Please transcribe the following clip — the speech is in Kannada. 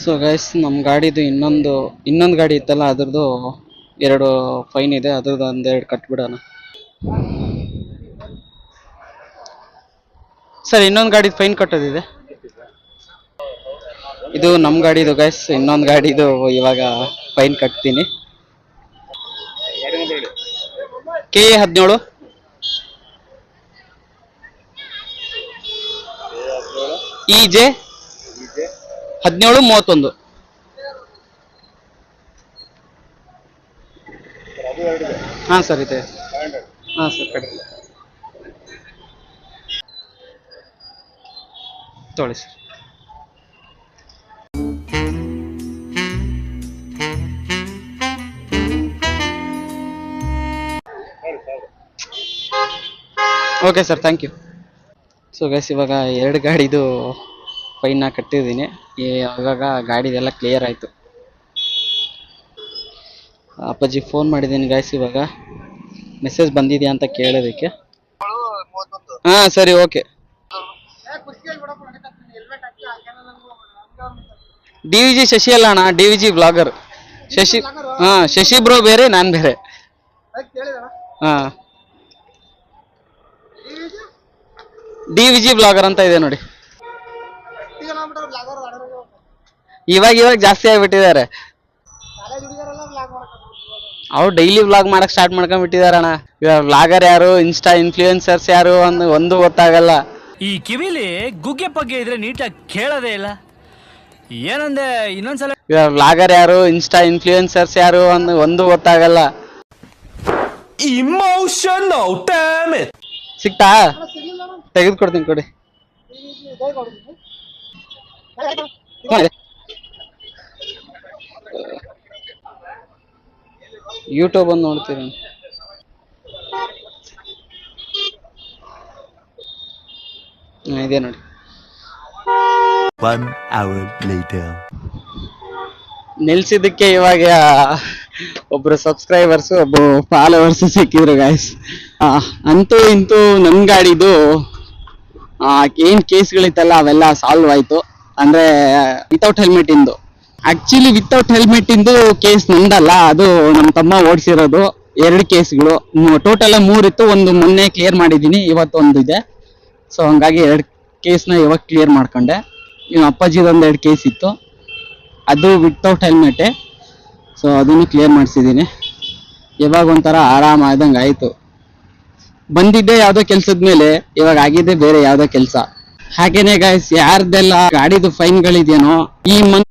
ಸೊ ಗೈಸ್, ನಮ್ಮ ಗಾಡಿದು ಇನ್ನೊಂದು ಗಾಡಿ ಇತ್ತಲ್ಲ, ಅದ್ರದ್ದು 2 ಫೈನ್ ಇದೆ. ಅದ್ರದ್ದು 1-2 ಕಟ್ಬಿಡೋಣ. ಸರ್, ಇನ್ನೊಂದು ಗಾಡಿದು ಫೈನ್ ಕಟ್ಟೋದಿದೆ. ಇದು ನಮ್ಮ ಗಾಡಿದು ಗೈಸ್, ಇನ್ನೊಂದು ಗಾಡಿದು ಇವಾಗ ಫೈನ್ ಕಟ್ತೀನಿ. K17 EJ 1731. ಹಾಂ ಸರ್, ಇದೆ. ಹಾಂ ಸರ್, ಕಡಿಮೆ ತೊಗೊಳ್ಳಿ sir. Okay sir, thank you. So guys, ಇವಾಗ 2 ಗಾಡಿದು ಫೈನ್ನ ಕಟ್ಟಿದ್ದೀನಿ. ಇವಾಗ ಗಾಡಿದೆಲ್ಲ ಕ್ಲಿಯರ್ ಆಯಿತು. ಅಪ್ಪಾಜಿ ಫೋನ್ ಮಾಡಿದ್ದೀನಿ ಗೈಸ್. ಇವಾಗ ಮೆಸೇಜ್ ಬಂದಿದೆಯಾ ಅಂತ ಕೇಳೋದಕ್ಕೆ. ಹಾಂ ಸರಿ, ಓಕೆ. DVG ಶಶಿ ಅಲ್ಲ ಅಣ್ಣ, DVG ಬ್ಲಾಗರ್ ಶಶಿ. ಹಾಂ, ಶಶಿ ಬ್ರೋ ಬೇರೆ, ನಾನು ಬೇರೆ. ಹಾಂ, DVG ಬ್ಲಾಗರ್ ಅಂತ ಇದೆ ನೋಡಿ. ಇವಾಗ ಜಾಸ್ತಿ ಆಗಿಬಿಟ್ಟಿದ್ದಾರೆ. ಅವ್ರು ಡೈಲಿ ವ್ಲಾಗ್ ಮಾಡಕ್ ಸ್ಟಾರ್ಟ್ ಮಾಡ್ಕೊಂಡ್ಬಿಟ್ಟಿದಾರಣ್ಣ. ಇವಾಗ ವ್ಲಾಗರ್ ಯಾರು, ಇನ್ಸ್ಟಾ ಇನ್ಫ್ಲೂಯೆನ್ಸರ್ಸ್ ಯಾರು ಒಂದು ಗೊತ್ತಾಗಲ್ಲ. ಈ ಕಿವಿಲಿ ಗುಗ್ಗೆ ಪಗ್ಗೆ ಇದ್ರೆ ನೀಟಾಗಿ ಕೇಳೋದೇ ಇಲ್ಲ. ಏನಂದೆ ಇನ್ನೊಂದ್ಸಲ. ಇವಾಗ ವ್ಲಾಗರ್ ಯಾರು, ಇನ್ಸ್ಟಾ ಇನ್ಫ್ಲೂಯೆನ್ಸರ್ಸ್ ಯಾರು ಒಂದು ಗೊತ್ತಾಗಲ್ಲ. Emotional damage. ಸಿಕ್ತಾ? ತೆಗೆದುಕೊಡ್ತೀನಿ, ಕೊಡಿ. ಯೂಟ್ಯೂಬ್ ಒಂದು ನೋಡ್ತೀರಿ. ಇದೆ ನೋಡಿ. 1 hour later. ನಿಲ್ಸಿದ್ದಕ್ಕೆ ಇವಾಗ ಒಬ್ರು ಸಬ್ಸ್ಕ್ರೈಬರ್ಸ್, ಒಬ್ರು ಫಾಲೋವರ್ಸ್ ಸಿಕ್ಕಿದ್ರು ಗಾಯ್ಸ್. ಅಂತೂ ಇಂತೂ ನನ್ನ ಗಾಡಿದು ಏನ್ ಕೇಸ್ಗಳಿತ್ತಲ್ಲ ಅವೆಲ್ಲ ಸಾಲ್ವ್ ಆಯ್ತು. ಅಂದ್ರೆ ವಿತೌಟ್ ಹೆಲ್ಮೆಟ್ ಇಂದು. ಆಕ್ಚುಲಿ ವಿತೌಟ್ ಹೆಲ್ಮೆಟ್ ಇಂದು ಕೇಸ್ ನಂದಲ್ಲ, ಅದು ನಮ್ಮ ತಮ್ಮ ಓಡಿಸಿರೋದು. 2 ಕೇಸ್ಗಳು, ಟೋಟಲ್ 3 ಇತ್ತು. ಒಂದು ಮೊನ್ನೆ ಕ್ಲಿಯರ್ ಮಾಡಿದ್ದೀನಿ, ಇವತ್ತು ಒಂದು ಇದೆ. ಸೊ ಹಂಗಾಗಿ 2 ಕೇಸ್ನ ಇವಾಗ ಕ್ಲಿಯರ್ ಮಾಡ್ಕೊಂಡೆ. ಇನ್ನು ಅಪ್ಪಾಜಿದೊಂದು 2 ಕೇಸ್ ಇತ್ತು, ಅದು ವಿತೌಟ್ ಹೆಲ್ಮೆಟೇ. ಸೊ ಅದನ್ನು ಕ್ಲಿಯರ್ ಮಾಡಿಸಿದ್ದೀನಿ. ಇವಾಗ ಒಂಥರ ಆರಾಮಾದಂಗೆ ಆಯಿತು. ಬಂದಿದ್ದೆ ಯಾವುದೋ ಕೆಲಸದ ಮೇಲೆ, ಇವಾಗ ಆಗಿದ್ದೆ ಬೇರೆ ಯಾವುದೋ ಕೆಲಸ. ಹಾಗೇನೆ ಗಾಯ್ಸ್, ಯಾರ್ದೆಲ್ಲ ಗಾಡಿದು ಫೈನ್ಗಳಿದೆಯೋ ಈ ಮಂತ್